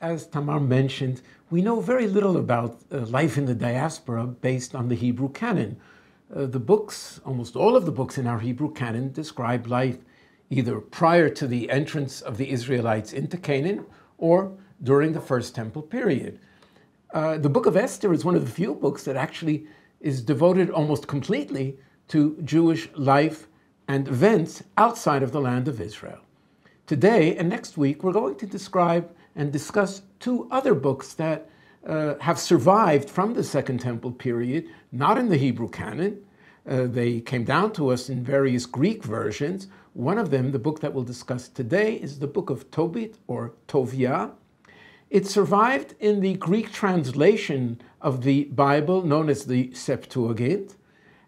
as Tamar mentioned, we know very little about life in the diaspora based on the Hebrew canon. The books, almost all of the books in our Hebrew canon, describe life either prior to the entrance of the Israelites into Canaan or during the First Temple period. The Book of Esther is one of the few books that actually is devoted almost completely to Jewish life and events outside of the land of Israel. Today and next week, we're going to describe and discuss two other books that have survived from the Second Temple period, not in the Hebrew canon. They came down to us in various Greek versions. One of them, the book that we'll discuss today, is the Book of Tobit, or Tovia. It survived in the Greek translation of the Bible known as the Septuagint,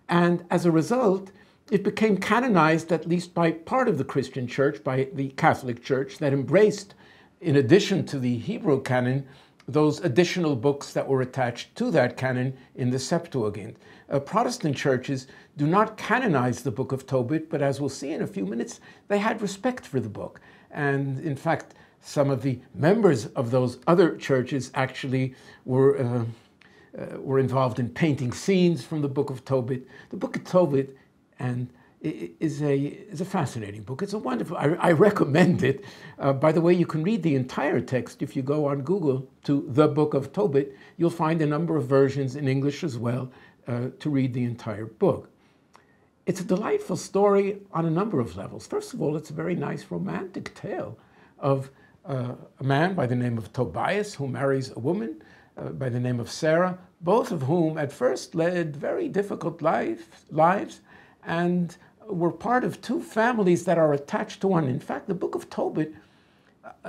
and as a result, it became canonized at least by part of the Christian church, by the Catholic Church, that embraced, in addition to the Hebrew canon, those additional books that were attached to that canon in the Septuagint. Protestant churches do not canonize the Book of Tobit, but as we'll see in a few minutes, they had respect for the book. And in fact, some of the members of those other churches actually were involved in painting scenes from the Book of Tobit. The Book of Tobit is a fascinating book. It's a wonderful, I recommend it. By the way, you can read the entire text if you go on Google to the Book of Tobit. You'll find a number of versions in English as well to read the entire book. It's a delightful story on a number of levels. First of all, it's a very nice romantic tale of a man by the name of Tobias who marries a woman by the name of Sarah, both of whom at first led very difficult lives and were part of two families that are attached to one. In fact, the Book of Tobit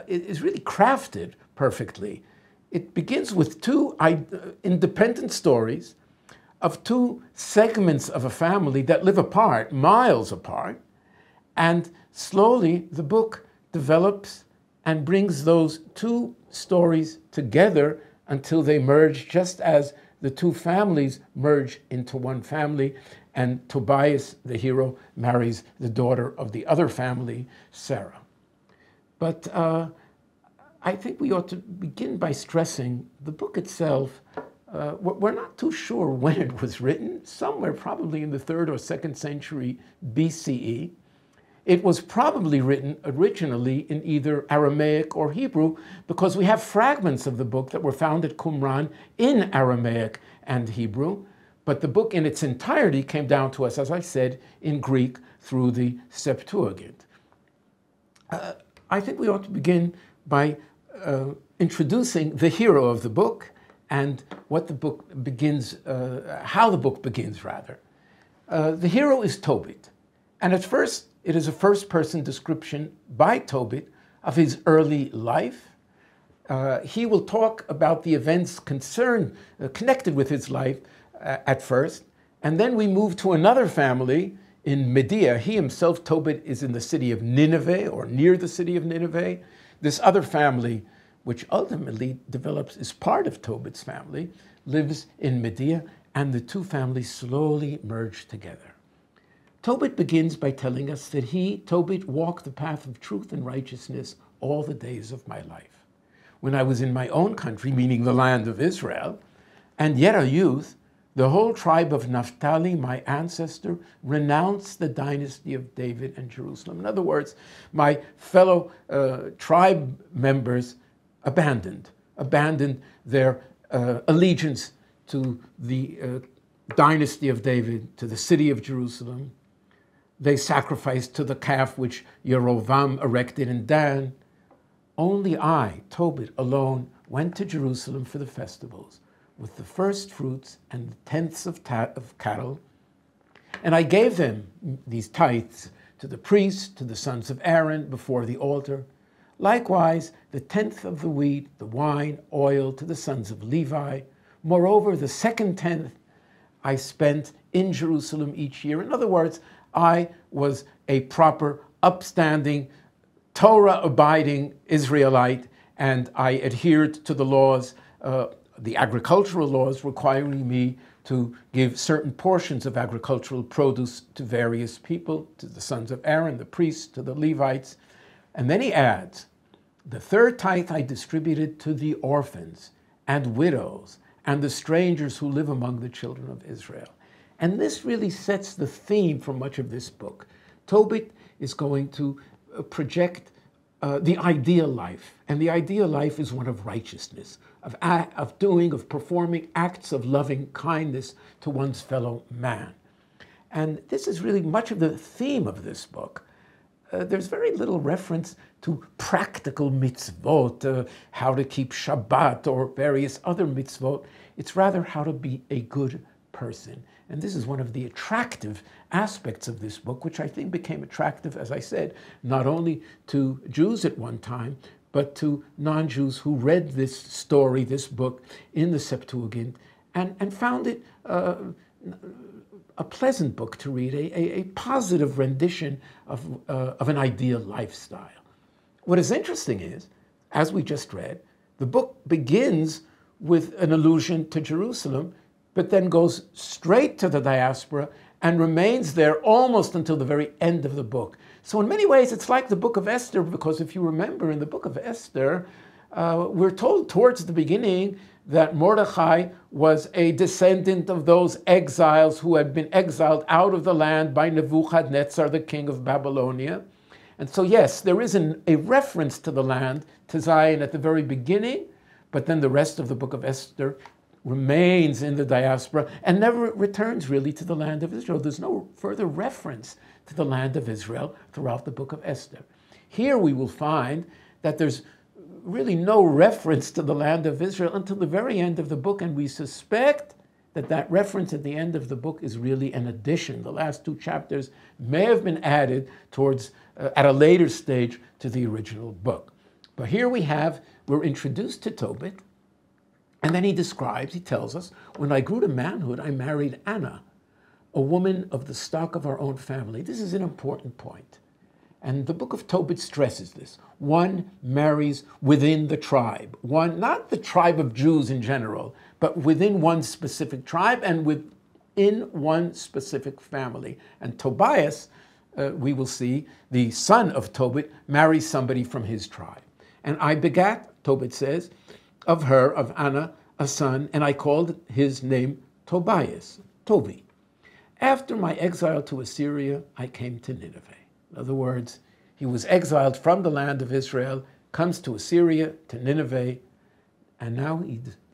is really crafted perfectly. It begins with two independent stories of two segments of a family that live apart, miles apart, and slowly the book develops and brings those two stories together until they merge, just as the two families merge into one family, and Tobias, the hero, marries the daughter of the other family, Sarah. But I think we ought to begin by stressing the book itself. We're not too sure when it was written, somewhere probably in the 3rd or 2nd century BCE. It was probably written originally in either Aramaic or Hebrew, because we have fragments of the book that were found at Qumran in Aramaic and Hebrew. But the book in its entirety came down to us, as I said, in Greek through the Septuagint. I think we ought to begin by introducing the hero of the book and what the book begins, how the book begins, rather. The hero is Tobit, and at first it is a first-person description by Tobit of his early life. He will talk about the events connected with his life at first, and then we move to another family in Media. He himself, Tobit, is in the city of Nineveh, or near the city of Nineveh. This other family, which ultimately develops as part of Tobit's family, lives in Media, and the two families slowly merge together. Tobit begins by telling us that he, Tobit, walked the path of truth and righteousness all the days of my life. When I was in my own country, meaning the land of Israel, and yet a youth, the whole tribe of Naphtali, my ancestor, renounced the dynasty of David and Jerusalem. In other words, my fellow tribe members abandoned their allegiance to the dynasty of David, to the city of Jerusalem. They sacrificed to the calf which Yerovam erected in Dan. Only I, Tobit, alone went to Jerusalem for the festivals with the first fruits and the tenths of cattle. And I gave them, these tithes, to the priests, to the sons of Aaron before the altar. Likewise, the tenth of the wheat, the wine, oil to the sons of Levi. Moreover, the second tenth I spent in Jerusalem each year. In other words, I was a proper, upstanding, Torah-abiding Israelite, and I adhered to the laws, the agricultural laws requiring me to give certain portions of agricultural produce to various people, to the sons of Aaron, the priests, to the Levites. And then he adds The third tithe I distributed to the orphans and widows and the strangers who live among the children of Israel. And this really sets the theme for much of this book. Tobit is going to project the ideal life. And the ideal life is one of righteousness, of performing acts of loving kindness to one's fellow man. And this is really much of the theme of this book. There's very little reference to practical mitzvot, how to keep Shabbat or various other mitzvot. It's rather how to be a good person. And this is one of the attractive aspects of this book, which I think became attractive, as I said, not only to Jews at one time, but to non-Jews who read this story, this book, in the Septuagint, and found it a pleasant book to read, a positive rendition of an ideal lifestyle. What is interesting is, as we just read, the book begins with an allusion to Jerusalem, but then goes straight to the diaspora and remains there almost until the very end of the book. So in many ways, it's like the Book of Esther, because if you remember in the Book of Esther, we're told towards the beginning that Mordechai was a descendant of those exiles who had been exiled out of the land by Nebuchadnezzar, the king of Babylonia. And so yes, there is a reference to the land, to Zion at the very beginning, but then the rest of the Book of Esther remains in the diaspora and never returns really to the land of Israel. There's no further reference to the land of Israel throughout the Book of Esther. Here we will find that there's really no reference to the land of Israel until the very end of the book, and we suspect that that reference at the end of the book is really an addition. The last two chapters may have been added towards, at a later stage, to the original book. But here we're introduced to Tobit, and then he tells us, when I grew to manhood, I married Anna, a woman of the stock of our own family. This is an important point. And the Book of Tobit stresses this. One marries within the tribe. One, not the tribe of Jews in general, but within one specific tribe and within one specific family. And Tobias, we will see, the son of Tobit, marries somebody from his tribe. And I begat, Tobit says, of her, of Anna, a son, and I called his name Tobias, Tobi. After my exile to Assyria, I came to Nineveh. In other words, he was exiled from the land of Israel, comes to Assyria, to Nineveh, and now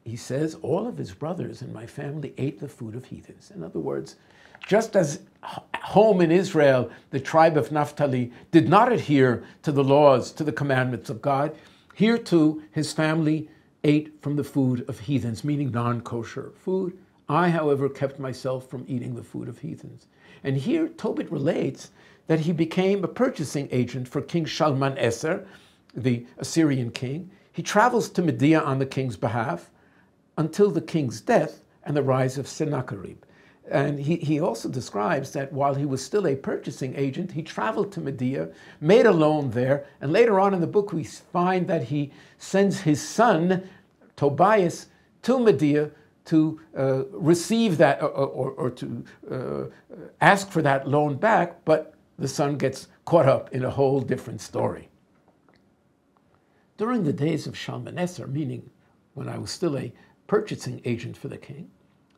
he says, all of his brothers in my family ate the food of heathens. In other words, just as home in Israel, the tribe of Naphtali did not adhere to the laws, to the commandments of God, here too his family ate from the food of heathens, meaning non-kosher food. I, however, kept myself from eating the food of heathens. And here Tobit relates that he became a purchasing agent for King Shalmaneser, the Assyrian king. He travels to Media on the king's behalf until the king's death and the rise of Sennacherib. And he also describes that while he was still a purchasing agent, he traveled to Media, made a loan there, and later on in the book we find that he sends his son, Tobias, to Media to receive that or to ask for that loan back, but the son gets caught up in a whole different story. During the days of Shalmaneser, meaning when I was still a purchasing agent for the king,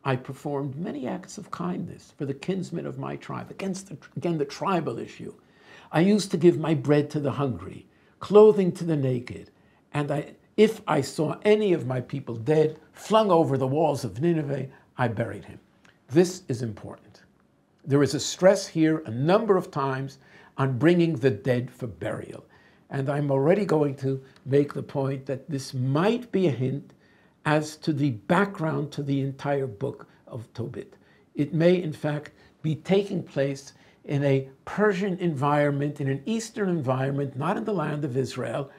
I performed many acts of kindness for the kinsmen of my tribe, again, the tribal issue. I used to give my bread to the hungry, clothing to the naked, and if I saw any of my people dead, flung over the walls of Nineveh, I buried him. This is important. There is a stress here a number of times on bringing the dead for burial. And I'm already going to make the point that this might be a hint as to the background to the entire book of Tobit. It may, in fact, be taking place in a Persian environment, in an Eastern environment, not in the land of Israel.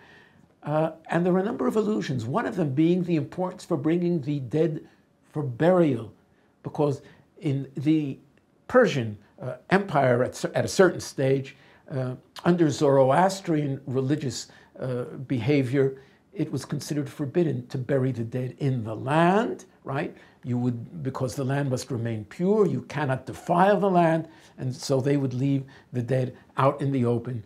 And there are a number of allusions, one of them being the importance for bringing the dead for burial, because in the Persian Empire at a certain stage, under Zoroastrian religious behavior, it was considered forbidden to bury the dead in the land, right? Because the land must remain pure, you cannot defile the land, and so they would leave the dead out in the open,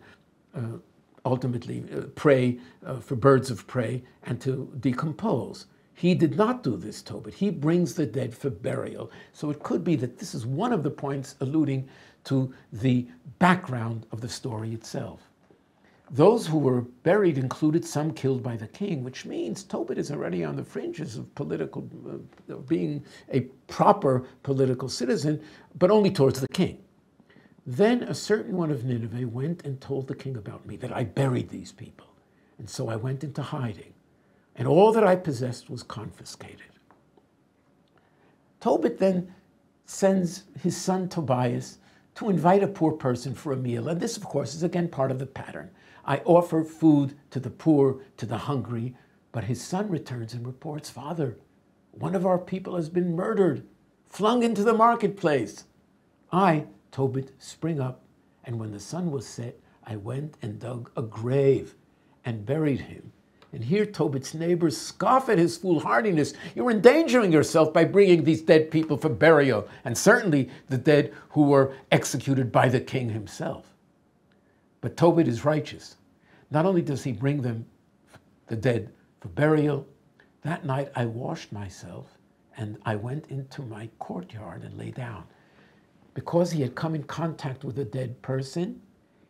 ultimately prey for birds of prey and to decompose. He did not do this, Tobit. He brings the dead for burial. So it could be that this is one of the points alluding to the background of the story itself. Those who were buried included some killed by the king, which means Tobit is already on the fringes of political, being a proper political citizen, but only towards the king. Then a certain one of Nineveh went and told the king about me, that I buried these people. And so I went into hiding, and all that I possessed was confiscated. Tobit then sends his son Tobias to invite a poor person for a meal. And this, of course, is again part of the pattern. I offer food to the poor, to the hungry, but his son returns and reports, Father, one of our people has been murdered, flung into the marketplace. I, Tobit, spring up, and when the sun was set, I went and dug a grave and buried him. And here Tobit's neighbors scoff at his foolhardiness. You're endangering yourself by bringing these dead people for burial, and certainly the dead who were executed by the king himself. But Tobit is righteous. Not only does he bring them, the dead, for burial, that night I washed myself and I went into my courtyard and lay down. Because he had come in contact with a dead person,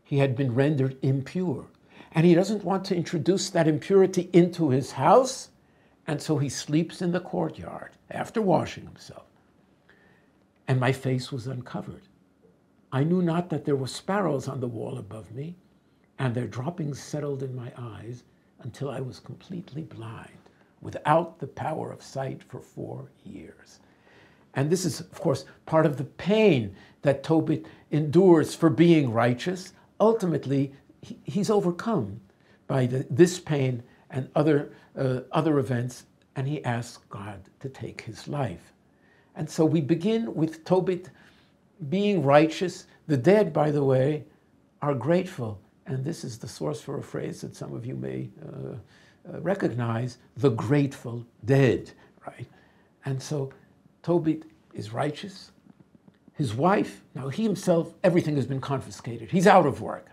he had been rendered impure. And he doesn't want to introduce that impurity into his house, and so he sleeps in the courtyard after washing himself. And my face was uncovered. I knew not that there were sparrows on the wall above me, and their droppings settled in my eyes until I was completely blind, without the power of sight for 4 years. And this is, of course, part of the pain that Tobit endures for being righteous. Ultimately, he's overcome by this pain and other events, and he asks God to take his life. And so we begin with Tobit being righteous. The dead, by the way, are grateful. And this is the source for a phrase that some of you may recognize, the grateful dead, right? And so Tobit is righteous. His wife, now he himself, everything has been confiscated. He's out of work.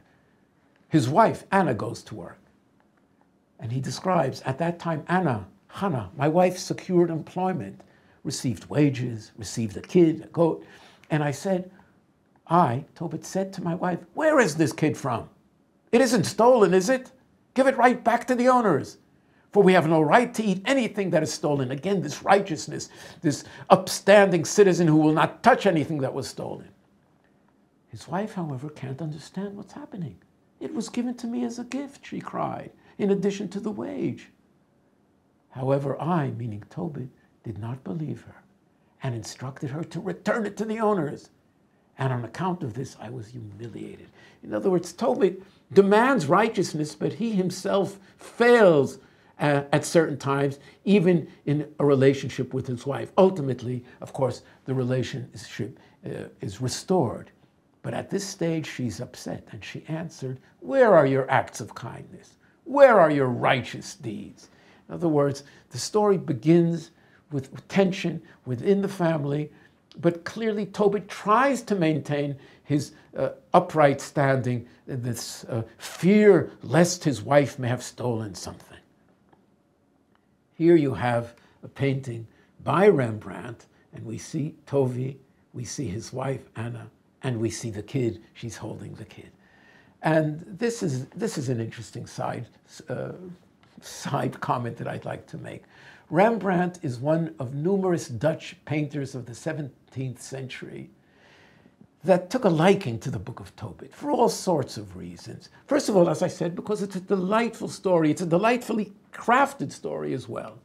His wife, Anna, goes to work. And he describes, at that time, Hannah, my wife secured employment, received wages, received a kid, a goat. And I said, Tobit said to my wife, where is this kid from? It isn't stolen, is it? Give it right back to the owners. For we have no right to eat anything that is stolen. Again, this righteousness, this upstanding citizen who will not touch anything that was stolen. His wife, however, can't understand what's happening. It was given to me as a gift, she cried, in addition to the wage. However, I, meaning Tobit, did not believe her and instructed her to return it to the owners. And on account of this, I was humiliated. In other words, Tobit demands righteousness, but he himself fails at certain times, even in a relationship with his wife. Ultimately, of course, the relationship is restored. But at this stage, she's upset, and she answered, where are your acts of kindness? Where are your righteous deeds? In other words, the story begins with tension within the family, but clearly Tobit tries to maintain his upright standing, this fear lest his wife may have stolen something. Here you have a painting by Rembrandt, and we see Tovi, we see his wife Anna, and we see the kid. She's holding the kid. And this is an interesting side comment that I'd like to make. Rembrandt is one of numerous Dutch painters of the 17th century that took a liking to the Book of Tobit for all sorts of reasons. First of all, as I said, because it's a delightful story. It's a delightfully crafted story as well.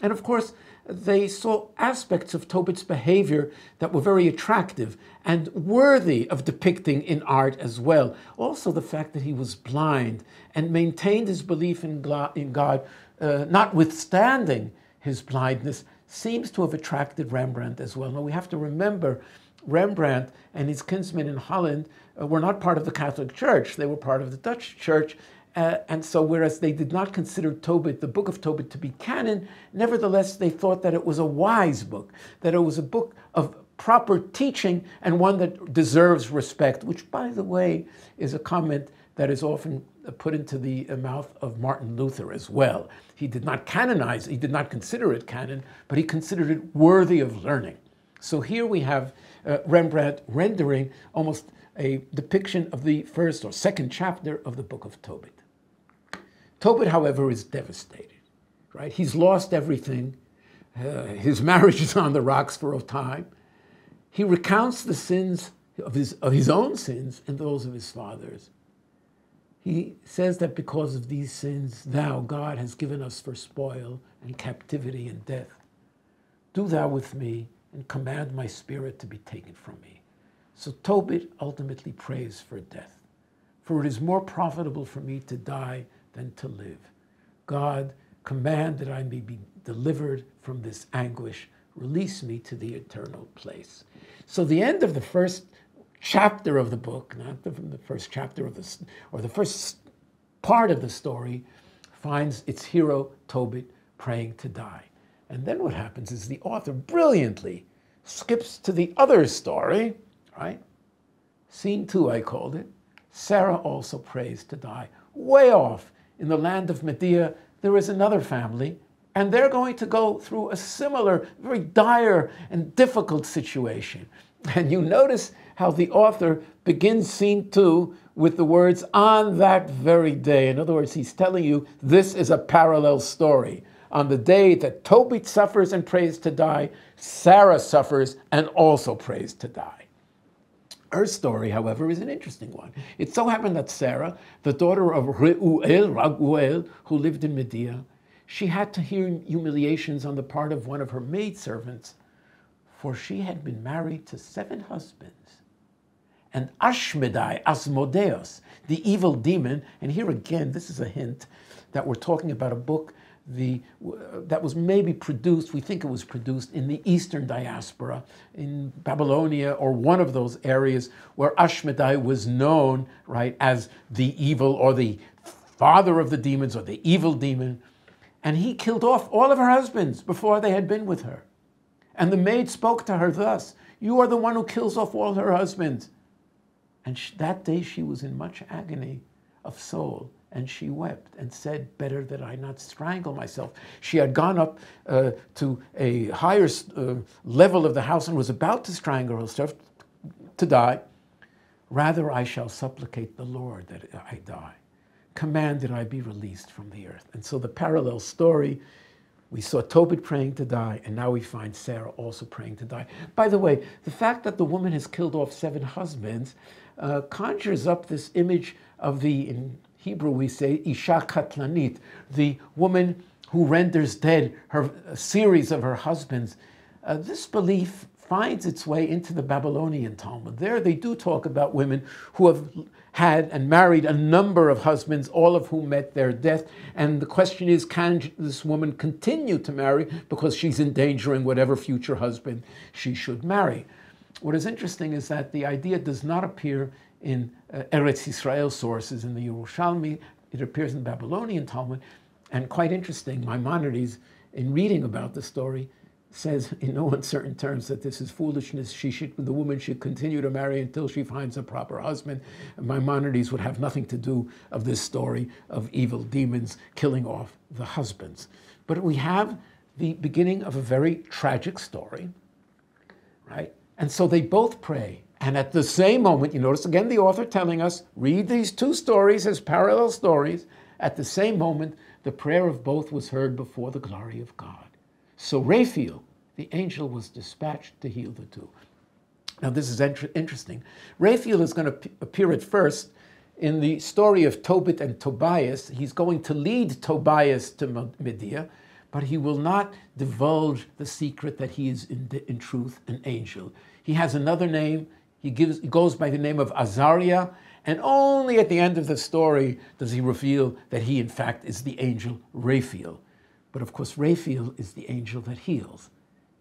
And of course, they saw aspects of Tobit's behavior that were very attractive and worthy of depicting in art as well. Also the fact that he was blind and maintained his belief in God, notwithstanding his blindness, seems to have attracted Rembrandt as well. Now we have to remember, Rembrandt and his kinsmen in Holland were not part of the Catholic Church. They were part of the Dutch Church. And so whereas they did not consider Tobit, the Book of Tobit, to be canon, nevertheless they thought that it was a wise book, that it was a book of proper teaching and one that deserves respect, which, by the way, is a comment that is often put into the mouth of Martin Luther as well. He did not canonize, he did not consider it canon, but he considered it worthy of learning. So here we have Rembrandt rendering almost a depiction of the first or second chapter of the Book of Tobit. Tobit, however, is devastated, right? He's lost everything. His marriage is on the rocks for a time. He recounts the sins of his own sins and those of his fathers. He says that because of these sins, thou, God, has given us for spoil and captivity and death. Do thou with me and command my spirit to be taken from me. So Tobit ultimately prays for death. For it is more profitable for me to die than to live. God, command that I may be delivered from this anguish. Release me to the eternal place. So the end of the first chapter of the book, not the first chapter of this, or the first part of the story, finds its hero, Tobit, praying to die. And then what happens is the author brilliantly skips to the other story, right? Scene 2, I called it. Sarah also prays to die. Way off in the land of Medea, there is another family, and they're going to go through a similar, very dire and difficult situation. And you notice how the author begins scene 2 with the words, on that very day. In other words, he's telling you this is a parallel story. On the day that Tobit suffers and prays to die, Sarah suffers and also prays to die. Her story, however, is an interesting one. It so happened that Sarah, the daughter of Raguel, who lived in Medea, she had to hear humiliations on the part of one of her maidservants, for she had been married to 7 husbands. And Ashmedai, Asmodeus, the evil demon, and here again, this is a hint that we're talking about a book that was maybe produced, we think it was produced in the Eastern Diaspora, in Babylonia, or one of those areas where Ashmedai was known, right, as the evil or the father of the demons or the evil demon. And he killed off all of her husbands before they had been with her. And the maid spoke to her thus, you are the one who kills off all her husbands. And that day she was in much agony of soul, and she wept and said, better that I not strangle myself. She had gone up to a higher level of the house and was about to strangle herself to die. Rather, I shall supplicate the Lord that I die. Command that I be released from the earth. And so the parallel story, we saw Tobit praying to die, and now we find Sarah also praying to die. By the way, the fact that the woman has killed off 7 husbands conjures up this image of in Hebrew we say, Isha Katlanit, the woman who renders dead a series of her husbands. This belief finds its way into the Babylonian Talmud. There they do talk about women who have had and married a number of husbands, all of whom met their death. And the question is, can this woman continue to marry because she's endangering whatever future husband she should marry? What is interesting is that the idea does not appear in Eretz Yisrael sources in the Yerushalmi. It appears in the Babylonian Talmud. And quite interesting, Maimonides, in reading about the story, says in no uncertain terms that this is foolishness. The woman should continue to marry until she finds a proper husband. Maimonides would have nothing to do of this story of evil demons killing off the husbands. But we have the beginning of a very tragic story, right? And so they both pray. And at the same moment, you notice again the author telling us, read these 2 stories as parallel stories. At the same moment, the prayer of both was heard before the glory of God. So Raphael, the angel, was dispatched to heal the 2. Now this is interesting. Raphael is going to appear at first in the story of Tobit and Tobias. He's going to lead Tobias to Medea, but he will not divulge the secret that he is in truth an angel. He has another name. He goes by the name of Azariah, and only at the end of the story does he reveal that he in fact is the angel Raphael. But of course, Raphael is the angel that heals.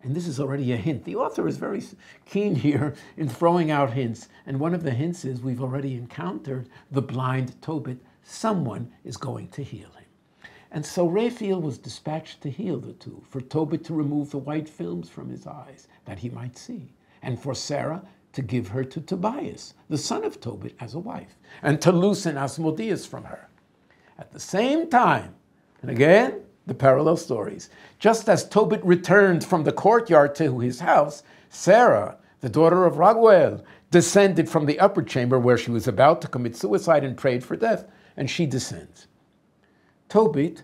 And this is already a hint. The author is very keen here in throwing out hints. And one of the hints is we've already encountered the blind Tobit. Someone is going to heal him. And so Raphael was dispatched to heal the 2, for Tobit to remove the white films from his eyes, that he might see, and for Sarah to give her to Tobias, the son of Tobit, as a wife, and to loosen Asmodeus from her. At the same time, and again, the parallel stories, just as Tobit returned from the courtyard to his house, Sarah, the daughter of Raguel, descended from the upper chamber where she was about to commit suicide and prayed for death, and she descends. Tobit,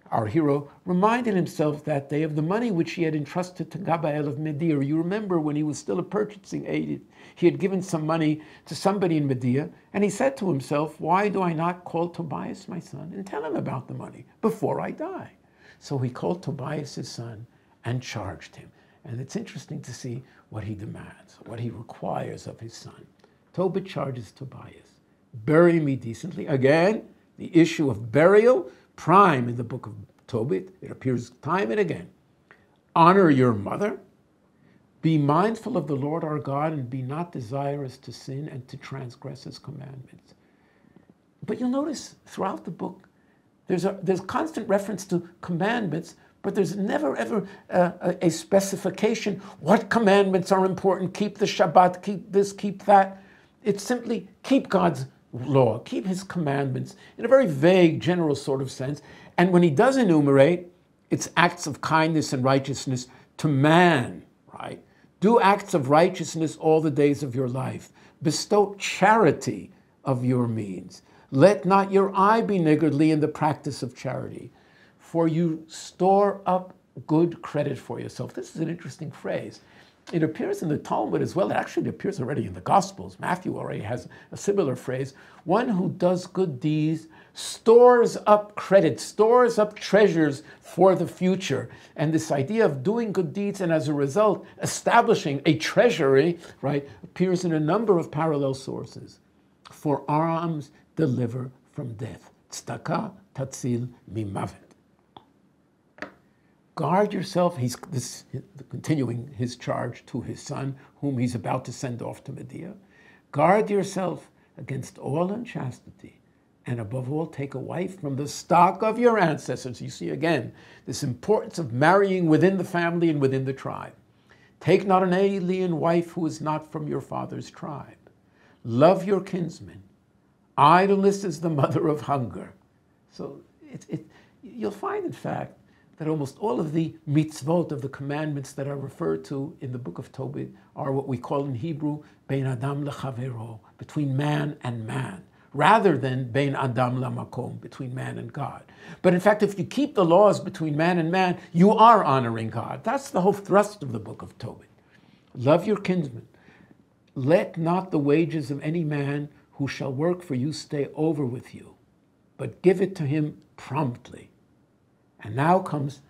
our hero, reminded himself that day of the money which he had entrusted to Gabael of Media. You remember when he was still a purchasing aide, he had given some money to somebody in Media, and he said to himself, why do I not call Tobias my son and tell him about the money before I die? So he called Tobias his son and charged him. And it's interesting to see what he demands, what he requires of his son. Tobit charges Tobias, bury me decently. Again, the issue of burial, prime in the book of Tobit. It appears time and again. Honor your mother. Be mindful of the Lord our God and be not desirous to sin and to transgress his commandments. But you'll notice throughout the book, there's constant reference to commandments, but there's never ever a specification. What commandments are important? Keep the Shabbat, keep this, keep that. It's simply keep God's law, keep his commandments in a very vague, general sort of sense. And when he does enumerate, it's acts of kindness and righteousness to man, right? Do acts of righteousness all the days of your life. Bestow charity of your means. Let not your eye be niggardly in the practice of charity, for you store up good credit for yourself. This is an interesting phrase. It appears in the Talmud as well. It actually appears already in the Gospels. Matthew already has a similar phrase. One who does good deeds stores up credit, stores up treasures for the future. And this idea of doing good deeds and as a result establishing a treasury, right, appears in a number of parallel sources. For alms deliver from death. Tzedakah tatzil mimavet. Guard yourself. He's continuing his charge to his son, whom he's about to send off to Media. Guard yourself against all unchastity, and above all, take a wife from the stock of your ancestors. You see again this importance of marrying within the family and within the tribe. Take not an alien wife who is not from your father's tribe. Love your kinsmen. Idleness is the mother of hunger. So you'll find, in fact, that almost all of the mitzvot, of the commandments that are referred to in the Book of Tobit, are what we call in Hebrew, bein adam lechavero, between man and man, rather than bein adam lamakom, between man and God. But in fact, if you keep the laws between man and man, you are honoring God. That's the whole thrust of the Book of Tobit. Love your kinsmen. Let not the wages of any man who shall work for you stay over with you, but give it to him promptly. And now comes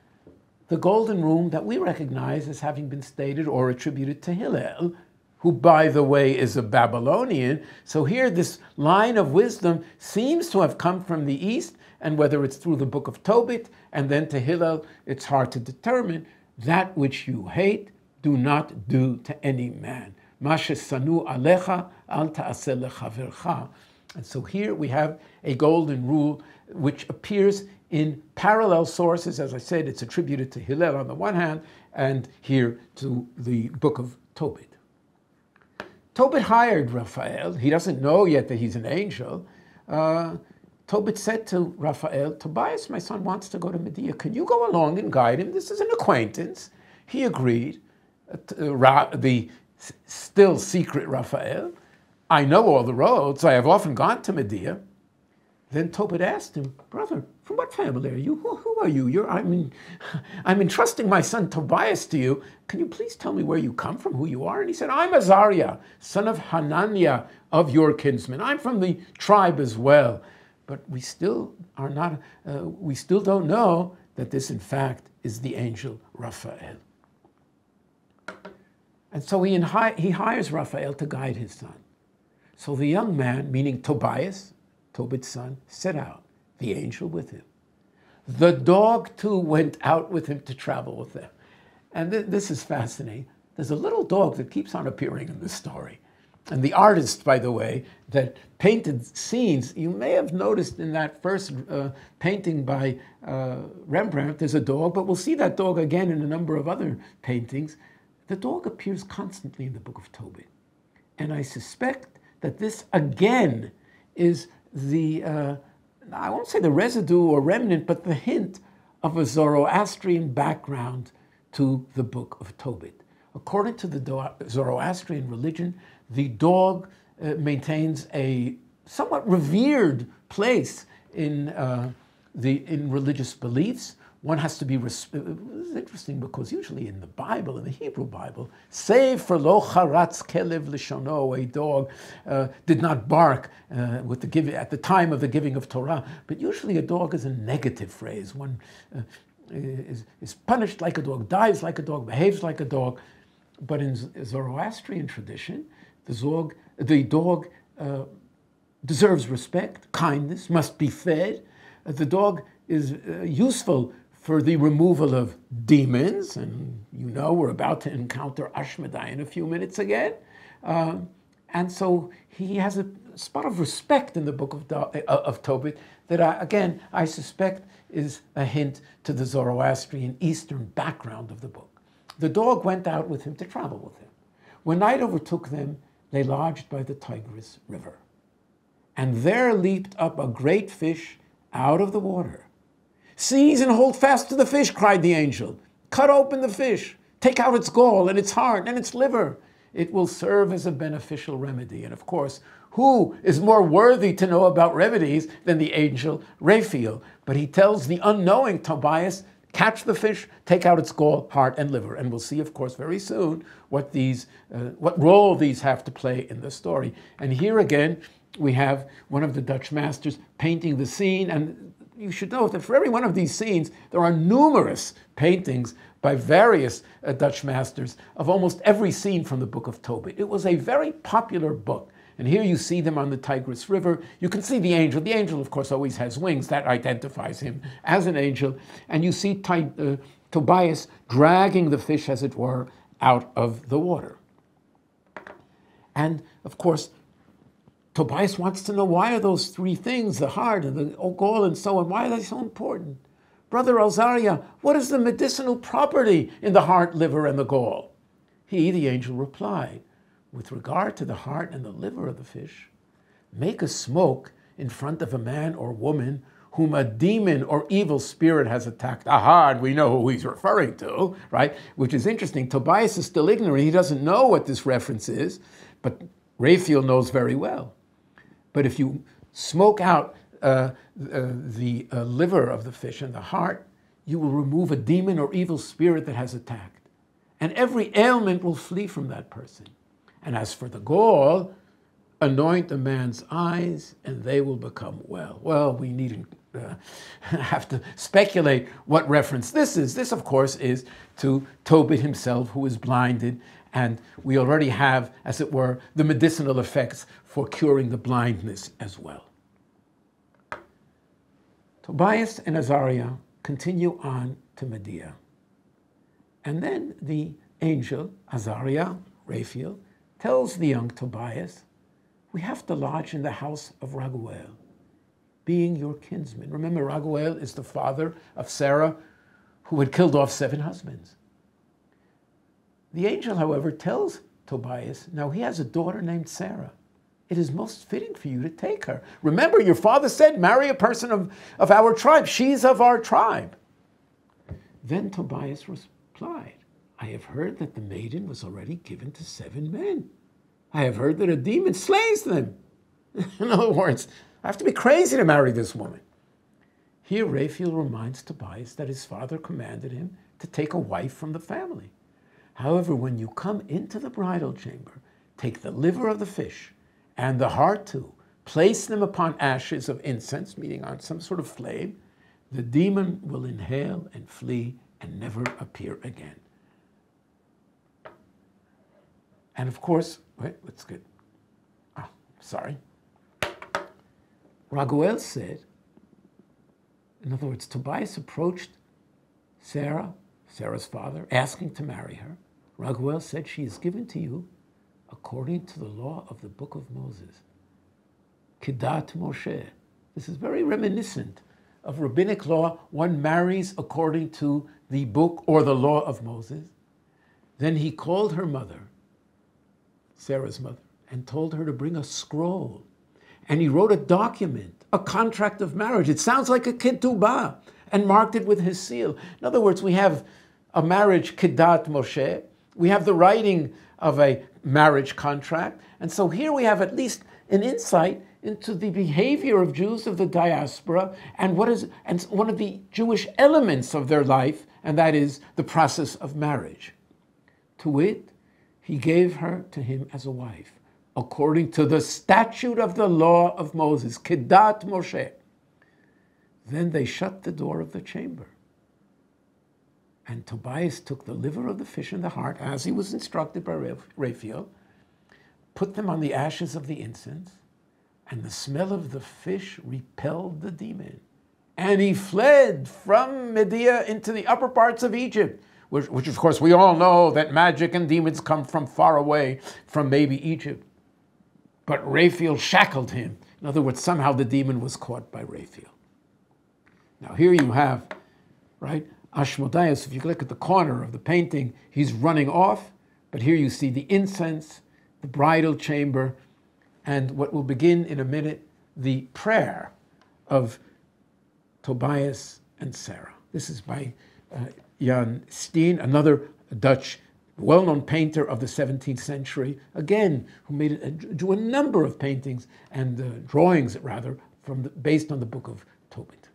the golden rule that we recognize as having been stated or attributed to Hillel, who, by the way, is a Babylonian. So here this line of wisdom seems to have come from the East, and whether it's through the Book of Tobit and then to Hillel, it's hard to determine. That which you hate, do not do to any man. Ma shesanu alecha, al ta'aseh lechavercha. And so here we have a golden rule which appears in parallel sources. As I said, it's attributed to Hillel on the one hand, and here to the Book of Tobit. Tobit hired Raphael. He doesn't know yet that he's an angel. Tobit said to Raphael, Tobias, my son, wants to go to Media. Can you go along and guide him? This is an acquaintance. He agreed. The still secret Raphael, I know all the roads. I have often gone to Media. Then Tobit asked him, brother, from what family are you? Who are you? I'm entrusting my son Tobias to you. Can you please tell me where you come from, who you are? And he said, I'm Azariah, son of Hananiah of your kinsmen. I'm from the tribe as well. But we still are not. We still don't know that this, in fact, is the angel Raphael. And so he hires Raphael to guide his son. So the young man, meaning Tobias, Tobit's son, set out, the angel with him. The dog, too, went out with him to travel with them. And this is fascinating. There's a little dog that keeps on appearing in this story. And the artist, by the way, that painted scenes, you may have noticed in that first painting by Rembrandt, there's a dog, but we'll see that dog again in a number of other paintings. The dog appears constantly in the Book of Tobit. And I suspect that this, again, is the, I won't say the residue or remnant, but the hint of a Zoroastrian background to the Book of Tobit. According to the Zoroastrian religion, the dog maintains a somewhat revered place in religious beliefs. One has to be, it's interesting because usually in the Bible, in the Hebrew Bible, save for lo charatz kelev lishono, a dog did not bark at the time of the giving of Torah, but usually a dog is a negative phrase. One is punished like a dog, dies like a dog, behaves like a dog. But in Zoroastrian tradition, the dog deserves respect, kindness, must be fed. The dog is useful for the removal of demons, and you know we're about to encounter Ashmedai in a few minutes again. And so he has a spot of respect in the Book of Tobit that, I suspect is a hint to the Zoroastrian Eastern background of the book. The dog went out with him to travel with him. When night overtook them, they lodged by the Tigris River. And there leaped up a great fish out of the water. Seize and hold fast to the fish, cried the angel. Cut open the fish, take out its gall and its heart and its liver. It will serve as a beneficial remedy. And of course, who is more worthy to know about remedies than the angel Raphael? But he tells the unknowing Tobias, catch the fish, take out its gall, heart, and liver. And we'll see, of course, very soon what role these have to play in the story. And here again, we have one of the Dutch masters painting the scene. And you should know that for every one of these scenes, there are numerous paintings by various Dutch masters of almost every scene from the Book of Tobit. It was a very popular book. And here you see them on the Tigris River. You can see the angel. The angel, of course, always has wings. That identifies him as an angel. And you see Tobias dragging the fish, as it were, out of the water. And, of course, Tobias wants to know, why are those three things, the heart and the gall and so on, why are they so important? Brother Azariah, what is the medicinal property in the heart, liver, and the gall? He, the angel, replied, with regard to the heart and the liver of the fish, make a smoke in front of a man or woman whom a demon or evil spirit has attacked. Aha, and we know who he's referring to, right? Which is interesting. Tobias is still ignorant. He doesn't know what this reference is, but Raphael knows very well. But if you smoke out the liver of the fish and the heart, you will remove a demon or evil spirit that has attacked. And every ailment will flee from that person. And as for the gall, anoint a man's eyes and they will become well. Well, we needn't have to speculate what reference this is. This, of course, is to Tobit himself, who is blinded. And we already have, as it were, the medicinal effects for curing the blindness as well. Tobias and Azariah continue on to Media. And then the angel, Azariah, Raphael, tells the young Tobias, we have to lodge in the house of Raguel, being your kinsman. Remember, Raguel is the father of Sarah, who had killed off 7 husbands. The angel, however, tells Tobias, now he has a daughter named Sarah. It is most fitting for you to take her. Remember, your father said, marry a person of our tribe. She's of our tribe. Then Tobias replied, I have heard that the maiden was already given to 7 men. I have heard that a demon slays them. In other words, I have to be crazy to marry this woman. Here Raphael reminds Tobias that his father commanded him to take a wife from the family. However, when you come into the bridal chamber, take the liver of the fish and the heart too, place them upon ashes of incense, meaning on some sort of flame. The demon will inhale and flee and never appear again. And of course, wait, let's get, Raguel said, in other words, Tobias approached Sarah's father, asking to marry her. Raguel said, she is given to you according to the law of the Book of Moses. Kedat Moshe. This is very reminiscent of rabbinic law. One marries according to the book or the law of Moses. Then he called her mother, Sarah's mother, and told her to bring a scroll. And he wrote a document, a contract of marriage. It sounds like a ketubah, and marked it with his seal. In other words, we have a marriage kedat Moshe. We have the writing of a marriage contract. And so here we have at least an insight into the behavior of Jews of the diaspora and one of the Jewish elements of their life, and that is the process of marriage. To wit, he gave her to him as a wife, according to the statute of the law of Moses, Kedat Moshe. Then they shut the door of the chamber. And Tobias took the liver of the fish and the heart, as he was instructed by Raphael, put them on the ashes of the incense, and the smell of the fish repelled the demon. And he fled from Media into the upper parts of Egypt, which of course we all know that magic and demons come from far away, from maybe Egypt. But Raphael shackled him. In other words, somehow the demon was caught by Raphael. Now here you have, right, Ashmodeus. If you look at the corner of the painting, he's running off, but here you see the incense, the bridal chamber, and what will begin in a minute, the prayer of Tobias and Sarah. This is by Jan Steen, another Dutch well-known painter of the 17th century, again, who drew a number of paintings and drawings, rather, based on the Book of Tobit.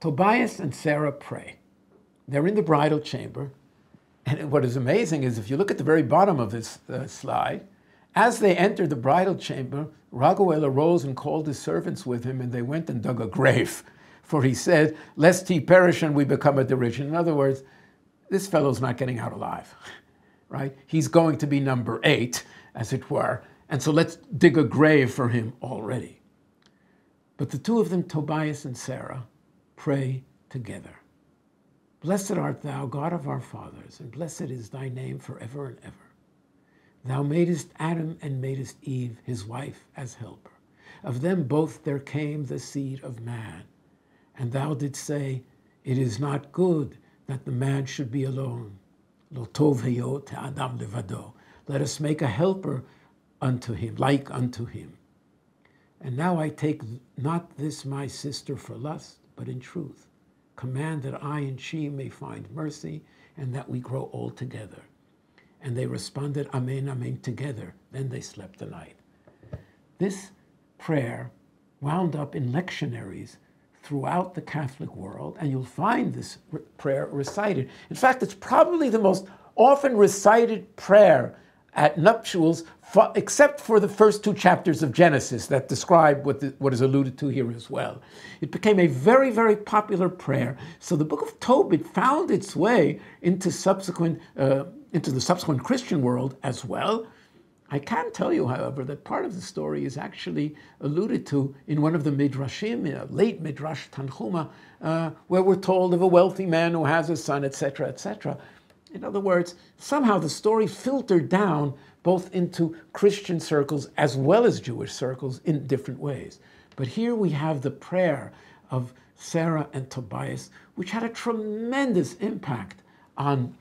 Tobias and Sarah pray. They're in the bridal chamber, and what is amazing is if you look at the very bottom of this slide, as they entered the bridal chamber, Raguel arose and called his servants with him, and they went and dug a grave. For he said, lest he perish and we become a derision. In other words, this fellow's not getting out alive, right? He's going to be number 8, as it were, and so let's dig a grave for him already. But the two of them, Tobias and Sarah, pray together. Blessed art thou, God of our fathers, and blessed is thy name forever and ever. Thou madest Adam and madest Eve, his wife, as helper. Of them both there came the seed of man. And thou didst say, it is not good that the man should be alone. Lo tov heyo te'adam levado. Let us make a helper unto him, like unto him. And now I take not this my sister for lust, but in truth. Command that I and she may find mercy, and that we grow old together. And they responded, Amen, Amen, together. Then they slept the night. This prayer wound up in lectionaries throughout the Catholic world, and you'll find this prayer recited. In fact, it's probably the most often recited prayer at nuptials, except for the first 2 chapters of Genesis that describe what is alluded to here as well. It became a very, very popular prayer. So the Book of Tobit found its way into the subsequent Christian world as well. I can tell you, however, that part of the story is actually alluded to in one of the Midrashim, in a late Midrash Tanchuma, where we're told of a wealthy man who has a son, etc., etc. In other words, somehow the story filtered down both into Christian circles as well as Jewish circles in different ways. But here we have the prayer of Sarah and Tobias, which had a tremendous impact on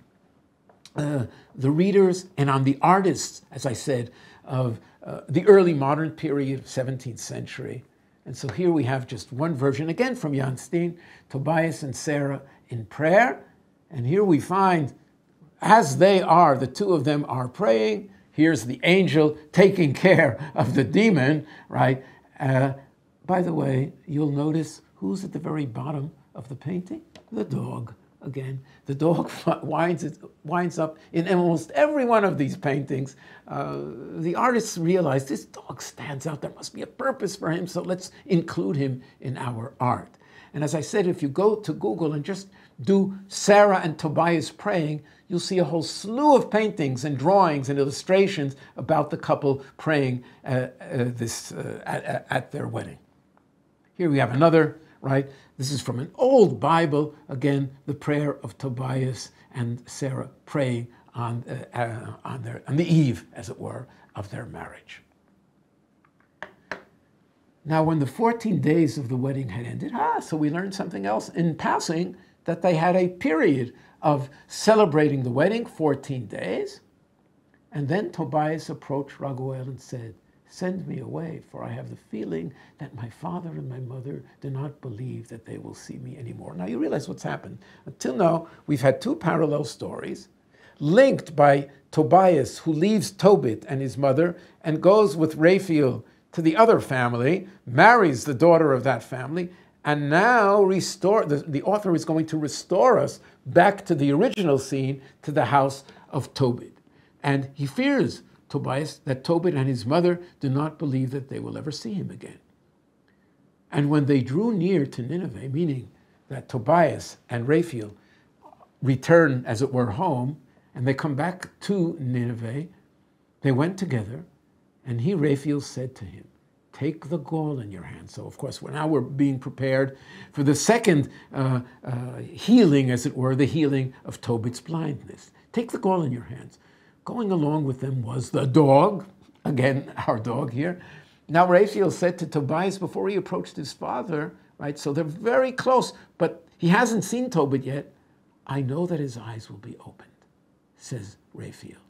the readers and on the artists, as I said, of the early modern period, 17th century. And so here we have just one version, again from Jan Steen, Tobias and Sarah in prayer. And here we find, as they are, the two of them are praying. Here's the angel taking care of the demon, right? By the way, you'll notice who's at the very bottom of the painting? The dog. Again, the dog winds up in almost every one of these paintings. The artists realize this dog stands out. There must be a purpose for him, so let's include him in our art. And as I said, if you go to Google and just do Sarah and Tobias praying, you'll see a whole slew of paintings and drawings and illustrations about the couple praying at their wedding. Here we have another, right? This is from an old Bible, again, the prayer of Tobias and Sarah praying on the eve, as it were, of their marriage. Now, when the 14 days of the wedding had ended, so we learned something else in passing. that they had a period of celebrating the wedding, 14 days. And then Tobias approached Raguel and said, "Send me away, for I have the feeling that my father and my mother do not believe that they will see me anymore." Now you realize what's happened. Until now, we've had two parallel stories linked by Tobias, who leaves Tobit and his mother and goes with Raphael to the other family, marries the daughter of that family, and now the author is going to restore us back to the original scene, to the house of Tobit. And he fears, Tobias, that Tobit and his mother do not believe that they will ever see him again. And when they drew near to Nineveh, meaning that Tobias and Raphael return, as it were, home, and they come back to Nineveh, they went together, and Raphael said to him, "Take the gall in your hand." So, of course, now we're being prepared for the second healing, as it were, the healing of Tobit's blindness. Take the gall in your hands. Going along with them was the dog, again, our dog here. Now, Raphael said to Tobias before he approached his father, right, so they're very close, but he hasn't seen Tobit yet. "I know that his eyes will be opened," says Raphael.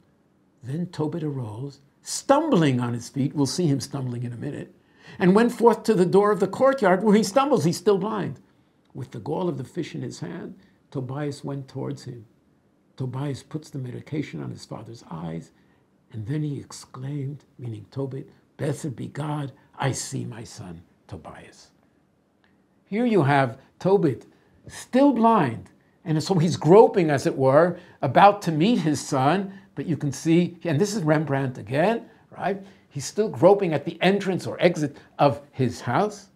Then Tobit arose, stumbling on his feet, we'll see him stumbling in a minute, and went forth to the door of the courtyard. Where he stumbles, he's still blind. With the gall of the fish in his hand, Tobias went towards him. Tobias puts the medication on his father's eyes, and then he exclaimed, meaning Tobit, "Blessed be God, I see my son Tobias." Here you have Tobit, still blind, and so he's groping, as it were, about to meet his son, but you can see, and this is Rembrandt again, right? He's still groping at the entrance or exit of his house.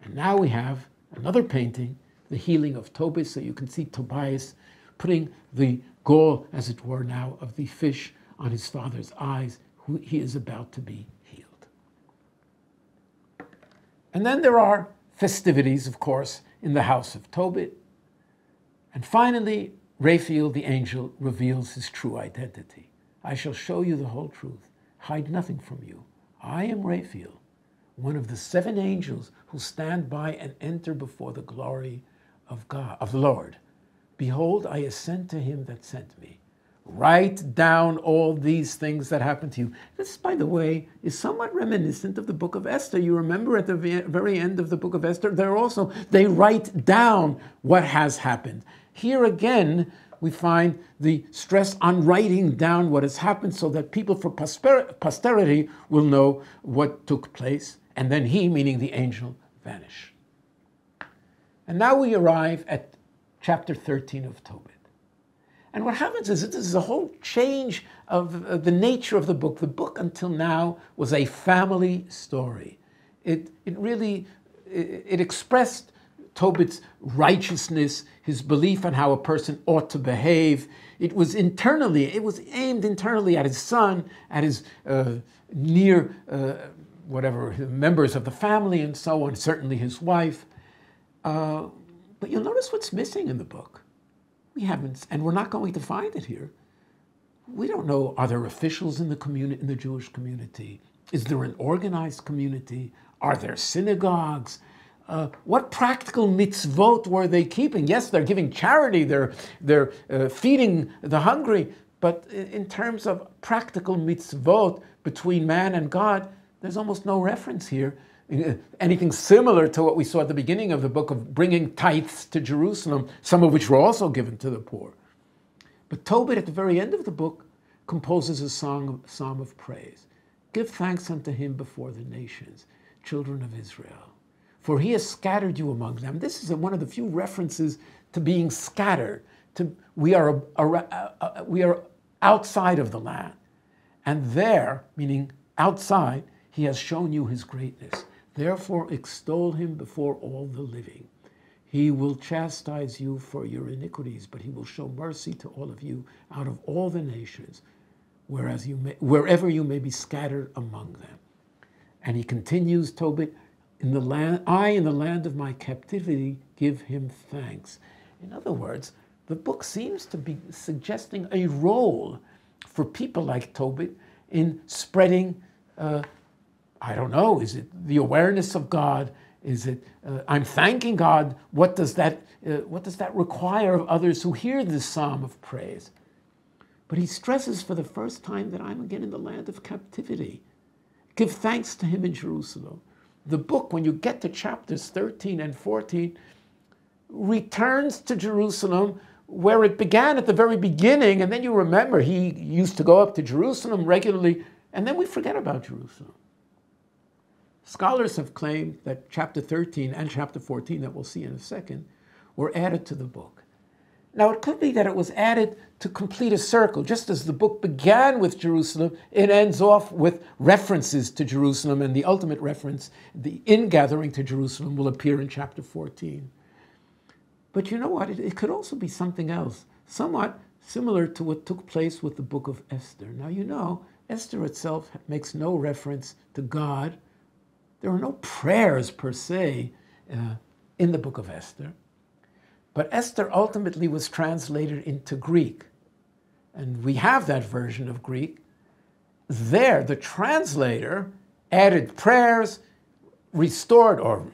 And now we have another painting, the healing of Tobit, so you can see Tobias putting the gall, as it were now, of the fish on his father's eyes, who he is about to be healed. And then there are festivities, of course, in the house of Tobit. And finally, Raphael, the angel, reveals his true identity. "I shall show you the whole truth, hide nothing from you. I am Raphael, one of the 7 angels who stand by and enter before the glory of God, of the Lord. Behold, I ascend to him that sent me. Write down all these things that happened to you." This, by the way, is somewhat reminiscent of the Book of Esther. You remember at the very end of the Book of Esther, they write down what has happened. Here again, we find the stress on writing down what has happened so that people for posterity will know what took place. And then he, meaning the angel, vanish. And now we arrive at chapter 13 of Tobit. And what happens is this is a whole change of the nature of the book. The book until now was a family story. It expressed Tobit's righteousness, his belief on how a person ought to behave. It was aimed internally at his son, at his members of the family and so on, certainly his wife. But you'll notice what's missing in the book. We haven't, and we're not going to find it here. We don't know, are there officials in the community, in the Jewish community? Is there an organized community? Are there synagogues? What practical mitzvot were they keeping? Yes, they're giving charity, they're feeding the hungry, but in terms of practical mitzvot between man and God, there's almost no reference here. Anything similar to what we saw at the beginning of the book of bringing tithes to Jerusalem, some of which were also given to the poor. But Tobit, at the very end of the book, composes a psalm of praise. "Give thanks unto him before the nations, children of Israel, for he has scattered you among them." This is one of the few references to being scattered. We are outside of the land. And there, meaning outside, he has shown you his greatness. Therefore extol him before all the living. He will chastise you for your iniquities, but he will show mercy to all of you out of all the nations, wherever you may be scattered among them. And he continues, Tobit, in the land of my captivity, give him thanks. In other words, the book seems to be suggesting a role for people like Tobit in spreading, is it the awareness of God Is it, I'm thanking God? What does that require of others who hear this psalm of praise? But he stresses for the first time that I'm again in the land of captivity. Give thanks to him in Jerusalem. The book, when you get to chapters 13 and 14, returns to Jerusalem where it began at the very beginning, and then you remember he used to go up to Jerusalem regularly, and then we forget about Jerusalem. Scholars have claimed that chapter 13 and chapter 14, that we'll see in a second, were added to the book. Now, it could be that it was added to complete a circle. Just as the book began with Jerusalem, it ends off with references to Jerusalem, and the ultimate reference, the ingathering to Jerusalem, will appear in chapter 14. But you know what? It could also be something else, somewhat similar to what took place with the Book of Esther. Now, you know, Esther itself makes no reference to God. There are no prayers per se in the Book of Esther. But Esther ultimately was translated into Greek. And we have that version of Greek. There, the translator added prayers, restored or